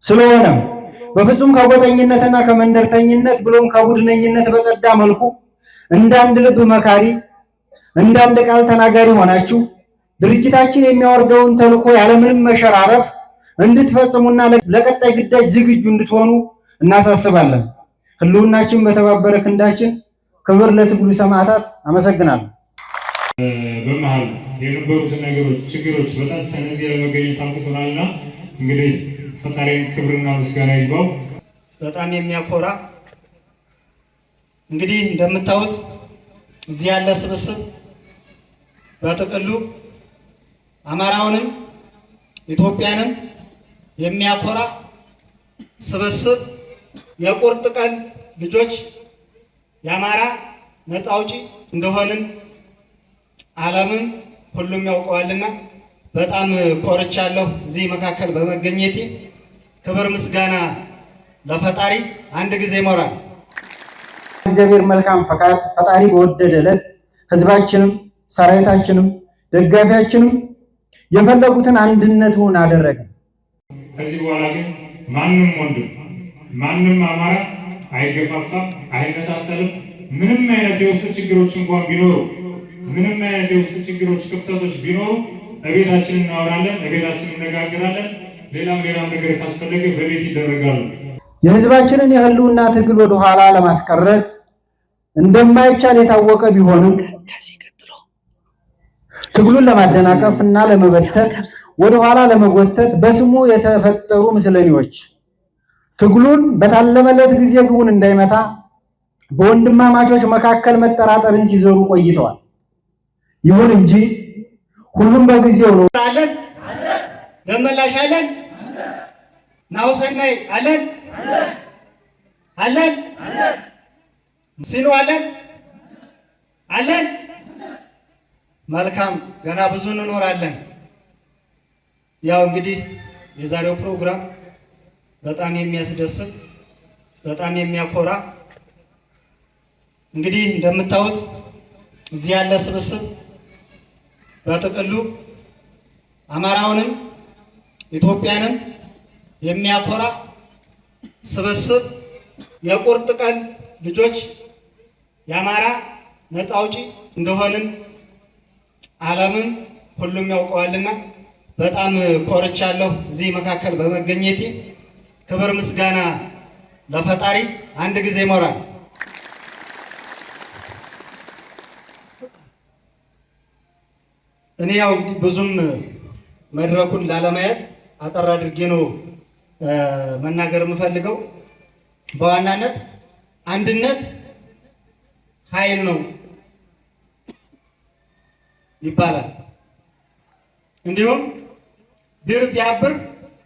ስለሆነም በፍጹም ከጎጠኝነትና ከመንደርተኝነት ብሎም ከቡድነኝነት በጸዳ መልኩ እንዳንድ ልብ መካሪ እንዳንድ ቃል ተናጋሪ ሆናችሁ ድርጅታችን የሚያወርደውን ተልዕኮ ያለምንም መሸራረፍ እንድትፈጽሙና ለቀጣይ ግዳጅ ዝግጁ እንድትሆኑ እናሳስባለን። ህልውናችን በተባበረ ክንዳችን። ክብር ለትግሉ ሰማዕታት። አመሰግናለሁ። በመሃል የነበሩትን ነገሮች ችግሮች በጣም እዚህ ለመገኘት አብቅቶናልና እንግዲህ ፈጣሪን ክብርና ምስጋና ይግባው። በጣም የሚያኮራ እንግዲህ እንደምታዩት እዚህ ያለ ስብስብ በጥቅሉ አማራውንም ኢትዮጵያንም የሚያኮራ ስብስብ የቁርጥ ቀን ልጆች የአማራ ነፃ አውጪ እንደሆንን ዓለምም ሁሉም ያውቀዋልና በጣም ኮርቻለሁ እዚህ መካከል በመገኘቴ። ክብር ምስጋና ለፈጣሪ። አንድ ጊዜ ሞራል እግዚአብሔር መልካም ፈቃድ ፈጣሪ በወደደ ዕለት ህዝባችንም ሰራዊታችንም ደጋፊያችንም የፈለጉትን አንድነቱን አደረገ። ከዚህ በኋላ ግን ማንም ወንድም ማንም አማራ አይገፋፋም፣ አይነጣጠልም። ምንም አይነት የውስጥ ችግሮች እንኳን ቢኖሩ ምንም አይነት የውስጥ ችግሮች ክፍተቶች ቢኖሩ እቤታችን እናወራለን፣ እቤታችን እነጋገራለን። ሌላም ነገር ካስፈለገ በቤት ይደረጋሉ። የህዝባችንን የህልውና ትግል ወደ ኋላ ለማስቀረት እንደማይቻል የታወቀ ቢሆንም ትግሉን ለማደናቀፍ እና ለመበተት ወደ ኋላ ለመጎተት በስሙ የተፈጠሩ ምስለኔዎች ትግሉን በታለመለት ጊዜ ግቡን እንዳይመታ በወንድማማቾች መካከል መጠራጠርን ሲዘሩ ቆይተዋል። ይሁን እንጂ ሁሉም በጊዜው ነው። አለን ደመላሽ አለን ናውሰናይ አለን አለን ሲኑ አለን። መልካም ገና ብዙ እንኖራለን። ያው እንግዲህ የዛሬው ፕሮግራም በጣም የሚያስደስት በጣም የሚያኮራ እንግዲህ እንደምታዩት እዚህ ያለ ስብስብ በጥቅሉ አማራውንም ኢትዮጵያንም የሚያኮራ ስብስብ የቁርጥ ቀን ልጆች የአማራ ነፃ አውጪ እንደሆንን ዓለምም ሁሉም ያውቀዋልና በጣም ኮርቻለሁ እዚህ መካከል በመገኘቴ። ክብር ምስጋና ለፈጣሪ። አንድ ጊዜ ሞራል እኔ ያው ብዙም መድረኩን ላለመያዝ አጠር አድርጌ ነው መናገር የምፈልገው። በዋናነት አንድነት ኃይል ነው ይባላል። እንዲሁም ድር ቢያብር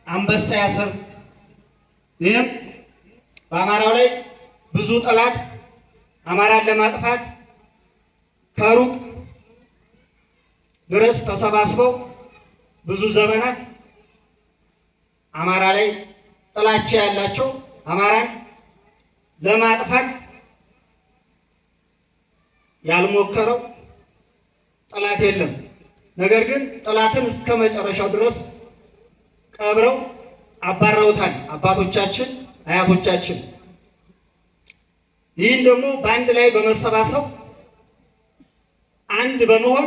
አንበሳ ያስር። ይህም በአማራው ላይ ብዙ ጠላት አማራን ለማጥፋት ከሩቅ ድረስ ተሰባስበው ብዙ ዘመናት አማራ ላይ ጥላቻ ያላቸው አማራን ለማጥፋት ያልሞከረው ጠላት የለም። ነገር ግን ጠላትን እስከ መጨረሻው ድረስ ቀብረው አባረውታል አባቶቻችን አያቶቻችን። ይህን ደግሞ በአንድ ላይ በመሰባሰብ አንድ በመሆን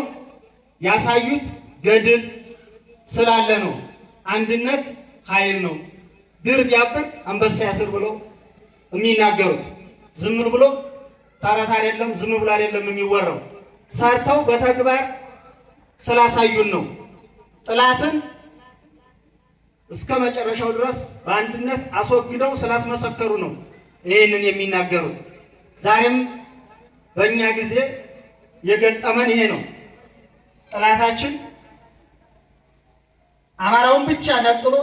ያሳዩት ገድል ስላለ ነው። አንድነት ኃይል ነው። ድር ቢያብር አንበሳ ያስር ብለው የሚናገሩት ዝም ብሎ ተረት አይደለም፣ ዝም ብሎ አይደለም የሚወራው። ሰርተው በተግባር ስላሳዩን ነው። ጥላትን እስከ መጨረሻው ድረስ በአንድነት አስወግደው ስላስመሰከሩ ነው ይህንን የሚናገሩት። ዛሬም በእኛ ጊዜ የገጠመን ይሄ ነው። ጥላታችን አማራውን ብቻ ነጥሎ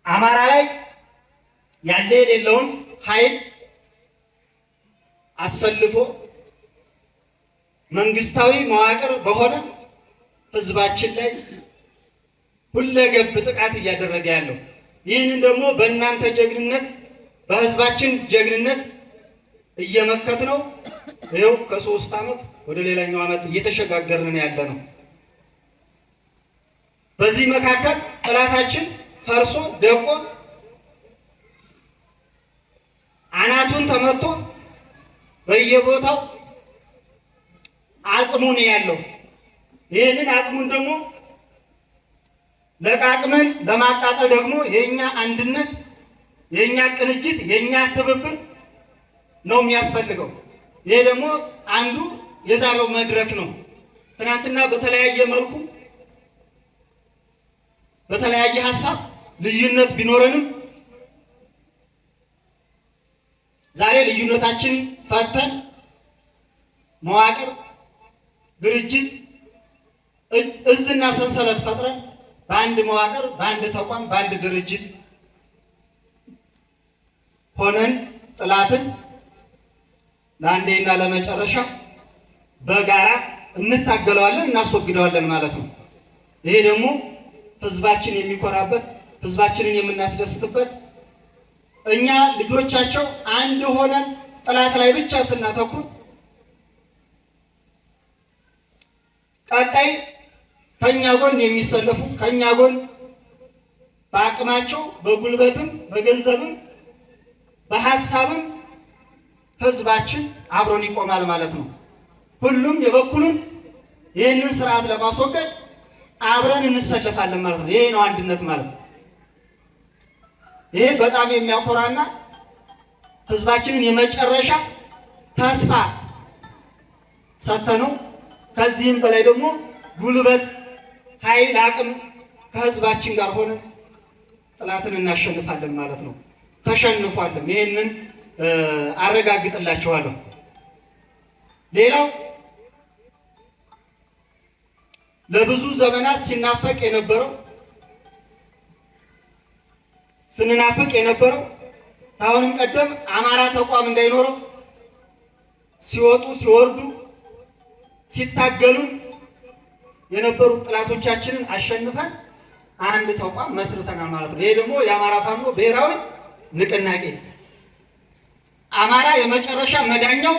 አማራ ላይ ያለ የሌለውን ኃይል አሰልፎ መንግስታዊ መዋቅር በሆነ ህዝባችን ላይ ሁለገብ ጥቃት እያደረገ ያለው። ይህንን ደግሞ በእናንተ ጀግንነት በህዝባችን ጀግንነት እየመከት ነው። ይኸው ከ3 ዓመት ወደ ሌላኛው ዓመት እየተሸጋገርን ያለ ነው። በዚህ መካከል ጠላታችን ፈርሶ ደቆ አናቱን ተመቶ በየቦታው አጽሙን ያለው ይህንን አጽሙን ደግሞ ለቃቅመን ለማቃጠል ደግሞ የኛ አንድነት የኛ ቅንጅት የኛ ትብብር ነው የሚያስፈልገው። ይሄ ደግሞ አንዱ የዛሬው መድረክ ነው። ትናንትና በተለያየ መልኩ በተለያየ ሐሳብ ልዩነት ቢኖረንም ዛሬ ልዩነታችን ፈተን መዋቅር ድርጅት እዝና ሰንሰለት ፈጥረን በአንድ መዋቅር በአንድ ተቋም በአንድ ድርጅት ሆነን ጥላትን ለአንዴና ለመጨረሻ በጋራ እንታገለዋለን እናስወግደዋለን ማለት ነው። ይሄ ደግሞ ህዝባችን የሚኮራበት ህዝባችንን የምናስደስትበት እኛ ልጆቻቸው አንድ ሆነን ጥላት ላይ ብቻ ስናተኩር ቀጣይ ከኛ ጎን የሚሰለፉ ከኛ ጎን በአቅማቸው በጉልበትም በገንዘብም በሐሳብም ህዝባችን አብሮን ይቆማል ማለት ነው። ሁሉም የበኩሉን ይህንን ስርዓት ለማስወገድ አብረን እንሰለፋለን ማለት ነው። ይሄ ነው አንድነት ማለት ነው። ይሄ በጣም የሚያኮራና ህዝባችንን የመጨረሻ ተስፋ ሰጥተነው ከዚህም በላይ ደግሞ ጉልበት፣ ኃይል፣ አቅም ከህዝባችን ጋር ሆነን ጥላትን እናሸንፋለን ማለት ነው። ተሸንፏልም። ይህንን አረጋግጥላችኋለሁ። ሌላው ለብዙ ዘመናት ስንናፍቅ የነበረው አሁንም ቀደም አማራ ተቋም እንዳይኖረው ሲወጡ ሲወርዱ ሲታገሉን የነበሩ ጥላቶቻችንን አሸንፈን አንድ ተቋም መስርተናል ማለት ነው። ይሄ ደግሞ የአማራ ፋኖ ብሔራዊ ንቅናቄ አማራ የመጨረሻ መዳኛው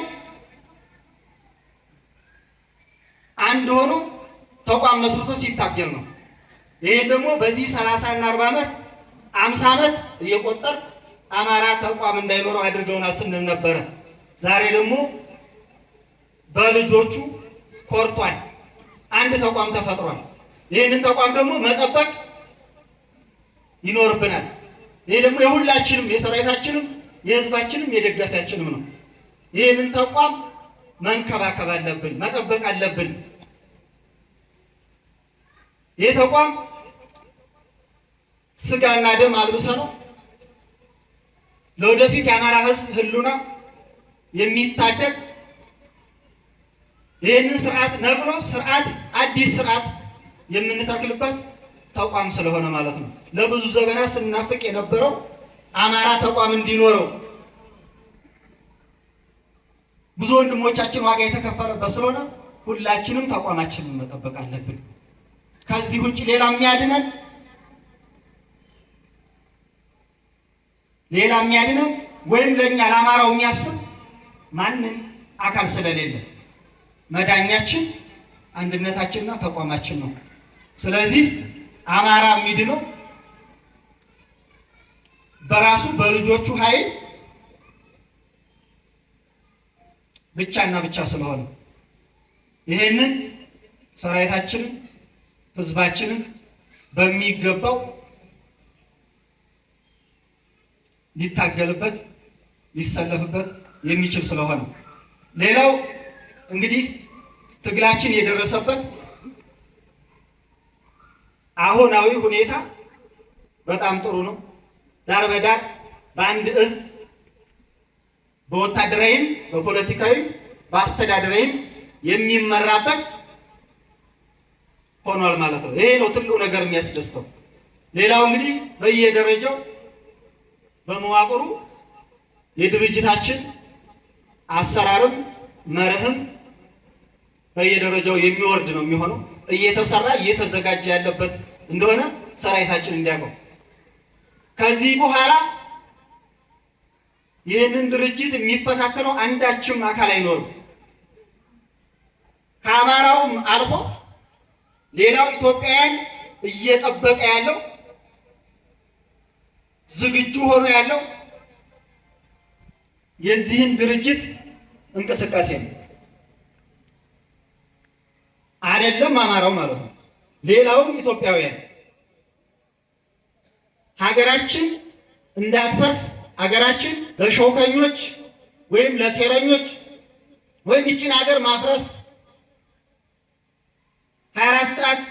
አንድ ሆኖ ተቋም መስርቶ ሲታገል ነው። ይሄ ደግሞ በዚህ 30 እና 40 ዓመት 50 ዓመት እየቆጠር አማራ ተቋም እንዳይኖረው አድርገውናል ስንል ነበረ። ዛሬ ደግሞ በልጆቹ ኮርቷል። አንድ ተቋም ተፈጥሯል። ይህንን ተቋም ደግሞ መጠበቅ ይኖርብናል። ይሄ ደግሞ የሁላችንም የሰራዊታችንም የህዝባችንም የደጋፊያችንም ነው። ይህንን ተቋም መንከባከብ አለብን፣ መጠበቅ አለብን። ይህ ተቋም ስጋና ደም አልብሰ ነው ለወደፊት የአማራ ህዝብ ህሉና የሚታደግ ይህንን ስርዓት ነቅሎ አዲስ ስርዓት የምንተክልበት ተቋም ስለሆነ ማለት ነው። ለብዙ ዘመናት ስናፍቅ የነበረው አማራ ተቋም እንዲኖረው ብዙ ወንድሞቻችን ዋጋ የተከፈለበት ስለሆነ ሁላችንም ተቋማችንን መጠበቅ አለብን። ከዚህ ውጭ ሌላ የሚያድነን ወይም ለኛ ለአማራው የሚያስብ ማንም አካል ስለሌለ መዳኛችን አንድነታችንና ተቋማችን ነው። ስለዚህ አማራ የሚድነው በራሱ በልጆቹ ኃይል ብቻና ብቻ ስለሆነ ይሄንን ሰራዊታችንን ህዝባችንን በሚገባው ሊታገልበት ሊሰለፍበት የሚችል ስለሆነ ሌላው እንግዲህ ትግላችን የደረሰበት አሁናዊ ሁኔታ በጣም ጥሩ ነው። ዳር በዳር በአንድ እዝ በወታደራዊም በፖለቲካዊም በአስተዳደራዊም የሚመራበት ሆኗል ማለት ነው። ይሄ ነው ትልቁ ነገር የሚያስደስተው። ሌላው እንግዲህ በየደረጃው በመዋቅሩ የድርጅታችን አሰራርም መርህም በየደረጃው የሚወርድ ነው የሚሆነው። እየተሰራ እየተዘጋጀ ያለበት እንደሆነ ሰራዊታችን እንዲያውቀው ከዚህ በኋላ ይህንን ድርጅት የሚፈታተነው አንዳችም አካል አይኖርም። ከአማራውም አልፎ ሌላው ኢትዮጵያውያን እየጠበቀ ያለው ዝግጁ ሆኖ ያለው የዚህን ድርጅት እንቅስቃሴ ነው። አይደለም አማራው ማለት ነው፣ ሌላውም ኢትዮጵያውያን ሀገራችን እንዳትፈርስ፣ ሀገራችን ለሾከኞች ወይም ለሴረኞች ወይም ይችን ሀገር ማፍረስ 24 ሰዓት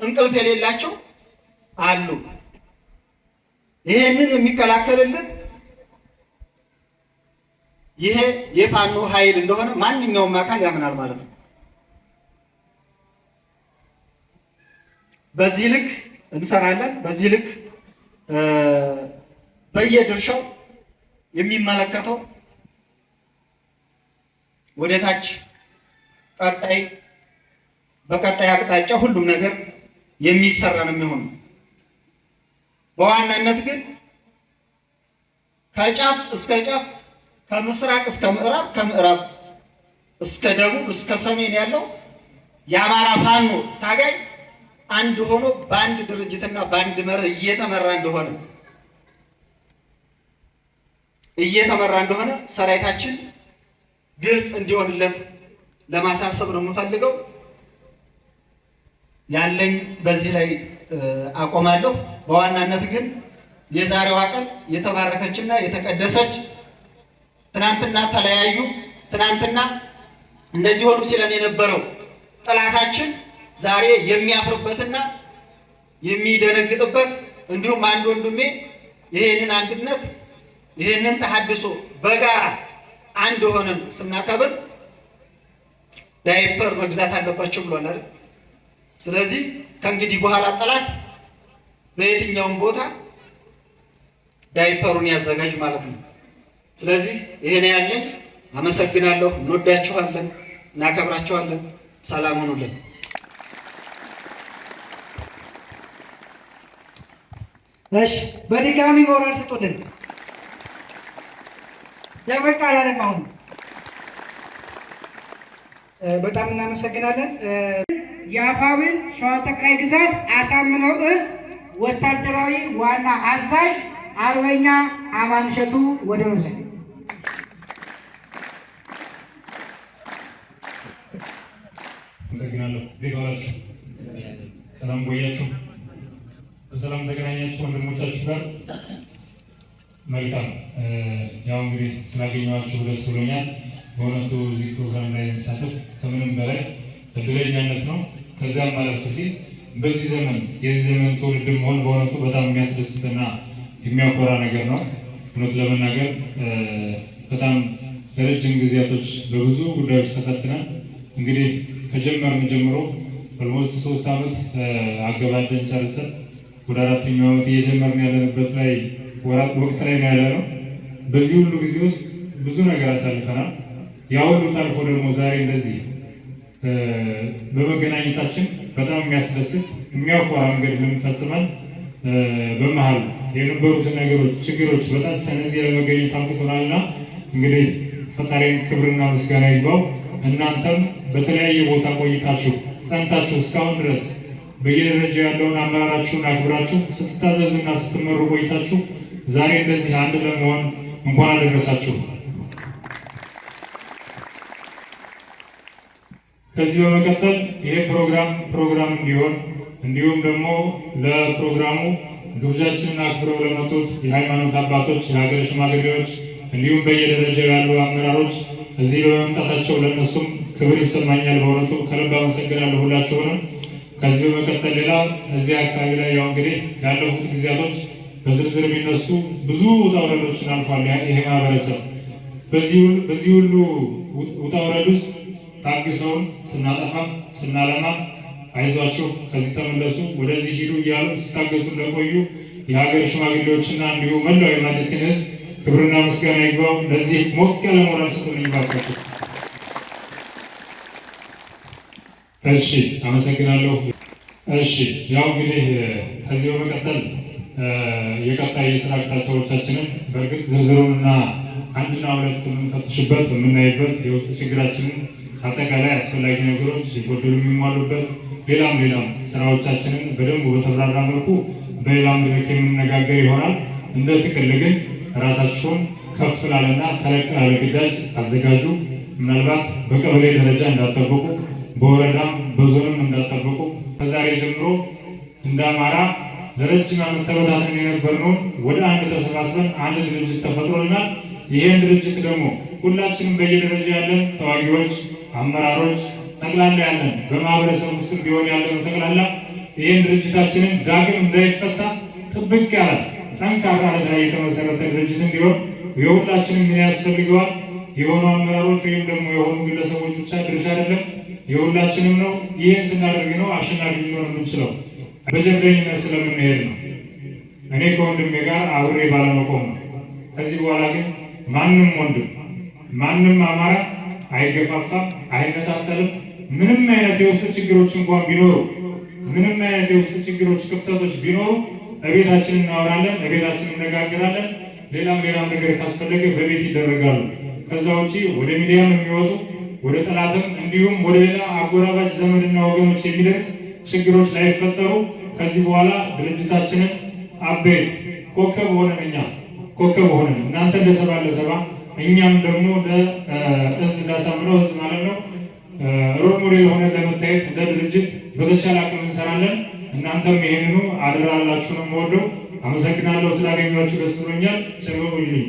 እንቅልፍ የሌላቸው አሉ። ይሄንን የሚከላከልልን ይሄ የፋኖ ኃይል እንደሆነ ማንኛውም አካል ያምናል ማለት ነው። በዚህ ልክ እንሰራለን። በዚህ ልክ በየድርሻው የሚመለከተው ወደታች በቀጣይ አቅጣጫ ሁሉም ነገር የሚሰራ ነው የሚሆነው። በዋናነት ግን ከጫፍ እስከ ጫፍ ከምስራቅ እስከ ምዕራብ ከምዕራብ እስከ ደቡብ እስከ ሰሜን ያለው የአማራ ፋኖ ታጋይ አንድ ሆኖ በአንድ ድርጅትና በአንድ መርህ እየተመራ እንደሆነ ሰራዊታችን ግልጽ እንዲሆንለት ለማሳሰብ ነው የምፈልገው። ያለኝ በዚህ ላይ አቆማለሁ። በዋናነት ግን የዛሬዋ ቀን የተባረከችና የተቀደሰች ትናንትና ተለያዩ፣ ትናንትና እንደዚህ ሆኑ ሲለን የነበረው ጠላታችን ዛሬ የሚያፍርበትና የሚደነግጥበት እንዲሁም አንድ ወንድሜ ይሄንን አንድነት ይሄንን ተሐድሶ በጋራ አንድ ሆነን ስናከብር ዳይፐር መግዛት አለባቸው ብሏል አይደል? ስለዚህ ከእንግዲህ በኋላ ጠላት በየትኛውም ቦታ ዳይፐሩን ያዘጋጅ ማለት ነው። ስለዚህ ይሄ ነው ያለኝ። አመሰግናለሁ። እንወዳችኋለን፣ እናከብራችኋለን። ሰላም ሁኑልን። እሺ፣ በድጋሚ ሞራል ስጡልን። ያበቃ አላለም። አሁን በጣም እናመሰግናለን። የአፋብን ሸዋ ጠቅላይ ግዛት አሳምነው እዝ ወታደራዊ ዋና አዛዥ አርበኛ አማን እሸቱ ወደ መድረክ። አመሰግናለሁ። እንዴት ዋላችሁ? ሰላም ቆያችሁ? በሰላም ተገናኛችሁ ወንድሞቻችሁ ጋር? መልካም። ያው እንግዲህ ስላገኘኋችሁ ደስ ብሎኛል። በእውነቱ እዚህ ፕሮግራም ላይ መሳተፍ ከምንም በላይ እድለኛነት ነው። ከዚያም ማለፍ ሲል በዚህ ዘመን የዚህ ዘመን ትውልድ መሆን በእውነቱ በጣም የሚያስደስትና የሚያኮራ ነገር ነው። እውነት ለመናገር በጣም ለረጅም ጊዜያቶች በብዙ ጉዳዮች ተፈትነን እንግዲህ ከጀመርን ጀምሮ ኦልሞስት 3 ዓመት አገባደን ጨርሰን ወደ 4ኛው ዓመት እየጀመርን ያለንበት ላይ ወቅት ላይ ነው ያለነው። በዚህ ሁሉ ጊዜ ውስጥ ብዙ ነገር አሳልፈናል። ያ ሁሉ ታልፎ ደግሞ ዛሬ እንደዚህ በመገናኘታችን በጣም የሚያስደስት የሚያኮራ መንገድ ለምንፈጽመን በመሀል የነበሩትን ነገሮች ችግሮች በጣም እዚህ ለመገኘት አብቅቶናልና እንግዲህ ፈጣሪን ክብርና ምስጋና ይግባው። እናንተም በተለያየ ቦታ ቆይታችሁ ጸንታችሁ እስካሁን ድረስ በየደረጃ ያለውን አመራራችሁን አክብራችሁ ስትታዘዙና ስትመሩ ቆይታችሁ ዛሬ እንደዚህ አንድ ለመሆን እንኳን አደረሳችሁ። ከዚህ በመቀጠል ይሄ ፕሮግራም እንዲሆን እንዲሁም ደግሞ ለፕሮግራሙ ግብዣችንን አክብረው ለመጡት የሃይማኖት አባቶች፣ የሀገር ሽማግሌዎች እንዲሁም በየደረጃው ያሉ አመራሮች እዚህ በመምጣታቸው ለእነሱም ክብር ይሰማኛል። በእውነቱ ከልብ አመሰግናለሁ ሁላችሁንም። ከዚህ በመቀጠል ሌላ እዚህ አካባቢ ላይ ያው እንግዲህ ያለፉት ጊዜያቶች በዝርዝር የሚነሱ ብዙ ውጣ ውረዶችን አልፏል ይሄ ማህበረሰብ። በዚህ ሁሉ ውጣ ውረድ ውስጥ ታግሰውን ስናጠፋም ስናለማም አይዟችሁ ከዚህ ተመለሱ ወደዚህ ሂዱ እያሉ ሲታገሱ ለቆዩ የሀገር ሽማግሌዎችና እንዲሁም መላው የማጀቴን ሕዝብ ክብርና ምስጋና ይግባው። ለዚህ ሞቅ ያለ ሞራል ስጡልኝ ባካችሁ። እሺ፣ አመሰግናለሁ። እሺ፣ ያው እንግዲህ ከዚህ በመቀጠል የቀጣይ የስራ አቅጣጫዎቻችንን በእርግጥ ዝርዝሩንና አንድና ሁለት የምንፈትሽበት የምናይበት የውስጥ ችግራችንን አጠቃላይ አስፈላጊ ነገሮች የጎደሉ የሚሟሉበት ሌላም ስራዎቻችንን በደንብ በተብራራ መልኩ በሌላም መድረክ የምንነጋገር ይሆናል። እንደ ጥቅል ግን ራሳችሁን ከፍ ላለና ተለቅ ላለ ግዳጅ አዘጋጁ። ምናልባት በቀበሌ ደረጃ እንዳጠብቁ፣ በወረዳም በዞንም እንዳጠብቁ ከዛሬ ጀምሮ እንደ አማራ ለረጅም ዓመት ተበታትነን የነበርነውን ወደ አንድ ተሰባስበን አንድ ድርጅት ተፈጥሮልናል። ይሄን ድርጅት ደግሞ ሁላችንም በየደረጃ ያለን ተዋጊዎች፣ አመራሮች ጠቅላላ ያለን በማህበረሰብ ውስጥ ቢሆን ያለን ጠቅላላ ይሄን ድርጅታችንን ዳግም እንዳይፈታ ጥብቅ ያለ ጠንካራ ላይ የተመሰረተ ድርጅት እንዲሆን የሁላችንም ምን ያስፈልገዋል? የሆኑ አመራሮች ወይም ደግሞ የሆኑ ግለሰቦች ብቻ ድርሻ አይደለም፣ የሁላችንም ነው። ይህን ስናደርግ ነው አሸናፊ ልንሆን የምንችለው። በጀብደኝነት ስለምንሄድ ነው። እኔ ከወንድሜ ጋር አብሬ ባለመቆም ነው። ከዚህ በኋላ ግን ማንም ወንድም ማንም አማራ አይገፋፋም፣ አይነጣጠልም። ምንም አይነት የውስጥ ችግሮች እንኳን ቢኖሩ ምንም አይነት የውስጥ ችግሮች ክፍተቶች ቢኖሩ እቤታችን እናወራለን፣ እቤታችን እነጋገራለን። ሌላም ነገር ካስፈለገ በቤት ይደረጋሉ። ከዛ ውጪ ወደ ሚዲያም የሚወጡ ወደ ጠላትም እንዲሁም ወደ ሌላ አጎራባች ዘመድና ወገኖች የሚደርስ ችግሮች ላይፈጠሩ ከዚህ በኋላ ድርጅታችንን አቤት ኮከብ ሆነን እናንተ ለሰባ እኛም ደግሞ ለእዝ ላሳምነው እዝ ማለት ነው ሮል ሞዴል ሆነን ለመታየት እንደ ድርጅት በተቻለ አቅም እንሰራለን። እናንተም ይሄንኑ አደራላችሁ ነው የምወደው። አመሰግናለሁ። ስላገኛችሁ ደስ ብሎኛል። ቸርበሉልኝ።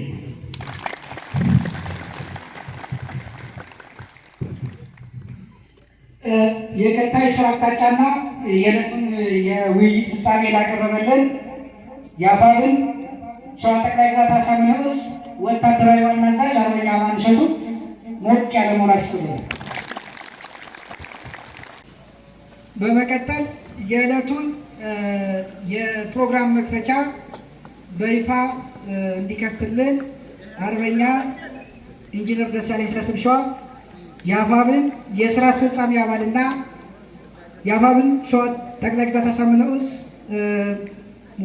የቀጣይ ስራ አቅጣጫና የውይይት ፍጻሜ ላቀረበልን የአፋብን ሸዋ ጠቅላይ ግዛት አሳምነው ዕዝ ወታደራዊ ዋና አዛዥ አርበኛ አማን እሸቱ ሞቅ ያለ ሞራል ይስጥልን። በመቀጠል የዕለቱን የፕሮግራም መክፈቻ በይፋ እንዲከፍትልን አርበኛ ኢንጂነር ደሳለኝ ሳስብሸዋ የአፋብን የስራ አስፈጻሚ አባልና የአፋብን ሸዋ ጠቅላይ ግዛት አሳምነው ዕዝ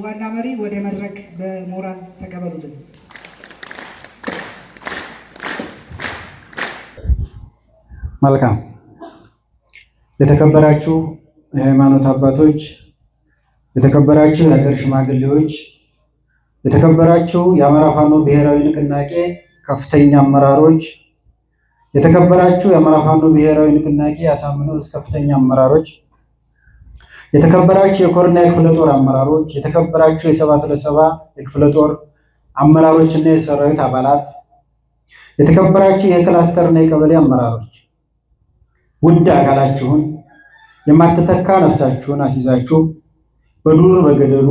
ዋና መሪ ወደ መድረክ በሞራል ተቀበሉልን። መልካም። የተከበራችሁ የሃይማኖት አባቶች፣ የተከበራችሁ የሀገር ሽማግሌዎች፣ የተከበራችሁ የአማራ ፋኖ ብሔራዊ ንቅናቄ ከፍተኛ አመራሮች፣ የተከበራችሁ የአማራ ፋኖ ብሔራዊ ንቅናቄ አሳምነው ዕዝ ከፍተኛ አመራሮች፣ የተከበራችሁ የኮርና የክፍለ ጦር አመራሮች፣ የተከበራችሁ የሰባት ለሰባ የክፍለ ጦር አመራሮችና የሰራዊት አባላት፣ የተከበራችሁ የክላስተርና የቀበሌ አመራሮች፣ ውድ አካላችሁን የማትተካ ነፍሳችሁን አስይዛችሁ በዱር በገደሉ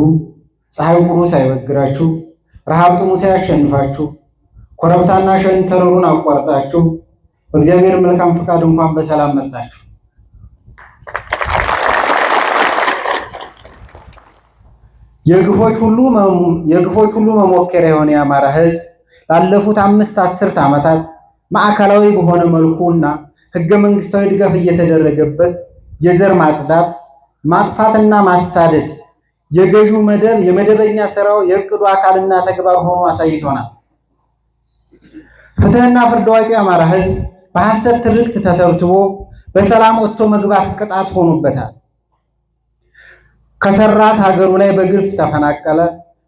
ፀሐይ ቁሩ ሳይበግራችሁ ረሃብ ጥሙ ሳያሸንፋችሁ ኮረብታና ሸንተረሩን አቋርጣችሁ በእግዚአብሔር መልካም ፈቃድ እንኳን በሰላም መጣችሁ። የግፎች ሁሉ መሞከሪያ የሆነ የአማራ ሕዝብ ላለፉት 5 አስርት ዓመታት ማዕከላዊ በሆነ መልኩና ህገ መንግስታዊ ድጋፍ እየተደረገበት የዘር ማጽዳት፣ ማጥፋትና ማሳደድ የገዢው መደብ የመደበኛ ስራው የእቅዱ አካልና ተግባር ሆኖ አሳይቶናል። ፍትህና ፍርድ አዋቂው የአማራ ሕዝብ በሐሰት ትርክት ተተብትቦ በሰላም ወጥቶ መግባት ቅጣት ሆኖበታል። ከሰራት ሀገሩ ላይ በግፍ ተፈናቀለ፣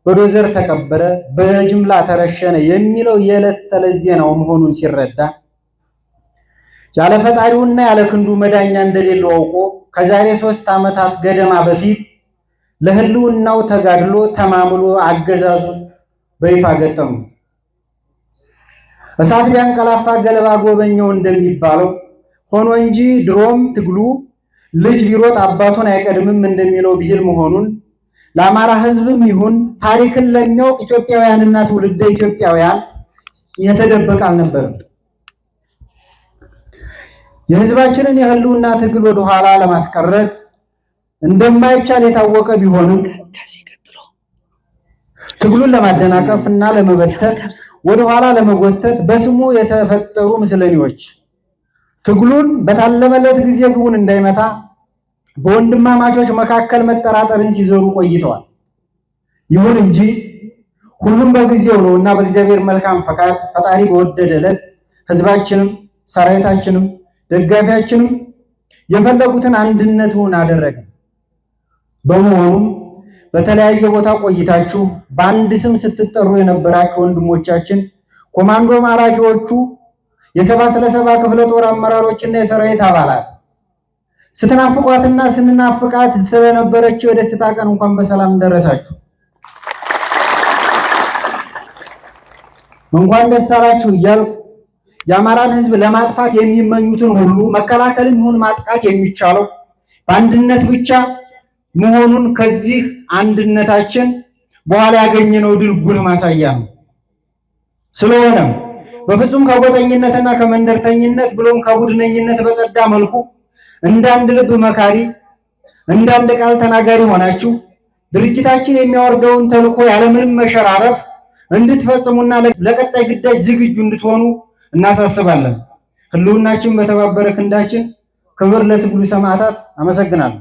በዶዘር ተቀበረ፣ በጅምላ ተረሸነ የሚለው የዕለት ተዕለት ዜናው መሆኑን ሲረዳ ያለ ፈጣሪውና ያለ ክንዱ መዳኛ እንደሌለው አውቆ ከዛሬ 3 ዓመታት ገደማ በፊት ለህልውናው ተጋድሎ ተማምሎ አገዛዙን በይፋ ገጠሙ። እሳት ቢያንቀላፋ ገለባ ጎበኘው እንደሚባለው ሆኖ እንጂ ድሮም ትግሉ ልጅ ቢሮጥ አባቱን አይቀድምም እንደሚለው ብሂል መሆኑን ለአማራ ሕዝብም ይሁን ታሪክን ለሚያውቅ ኢትዮጵያውያንና ትውልደ ኢትዮጵያውያን የተደበቀ አልነበረም። የህዝባችንን የህልውና ትግል ወደ ኋላ ለማስቀረት እንደማይቻል የታወቀ ቢሆንም ትግሉን ለማደናቀፍ እና ለመበተት ወደ ኋላ ለመጎተት በስሙ የተፈጠሩ ምስለኔዎች ትግሉን በታለመለት ጊዜ ግቡን እንዳይመታ በወንድማማቾች መካከል መጠራጠርን ሲዘሩ ቆይተዋል። ይሁን እንጂ ሁሉም በጊዜው ነውና በእግዚአብሔር መልካም ፈቃድ ፈጣሪ በወደደ ዕለት ህዝባችንም ሰራዊታችንም ደጋፊያችንም የፈለጉትን አንድነቱን አደረገ። በመሆኑም በተለያየ ቦታ ቆይታችሁ በአንድ ስም ስትጠሩ የነበራችሁ ወንድሞቻችን ኮማንዶ ማራኪዎቹ፣ የሰባት ለሰባ ክፍለ ጦር አመራሮችና የሰራዊት አባላት ስትናፍቋትና ስንናፍቃት ስለነበረችው የደስታ ቀን እንኳን በሰላም ደረሳችሁ። እንኳን ደስ አላችሁ እያልኩ የአማራን ሕዝብ ለማጥፋት የሚመኙትን ሁሉ መከላከልም ይሁን ማጥቃት የሚቻለው በአንድነት ብቻ መሆኑን ከዚህ አንድነታችን በኋላ ያገኘነው ድል ጉልህ ማሳያ ነው። ስለሆነም በፍጹም ከጎጠኝነትና ከመንደርተኝነት ብሎም ከቡድነኝነት በጸዳ መልኩ እንዳንድ ልብ መካሪ፣ እንዳንድ ቃል ተናጋሪ ሆናችሁ ድርጅታችን የሚያወርደውን ተልዕኮ ያለምንም መሸራረፍ እንድትፈጽሙና ለቀጣይ ግዳጅ ዝግጁ እንድትሆኑ እናሳስባለን። ህልውናችን በተባበረ ክንዳችን። ክብር ለትግሉ ሰማዕታት። አመሰግናለሁ።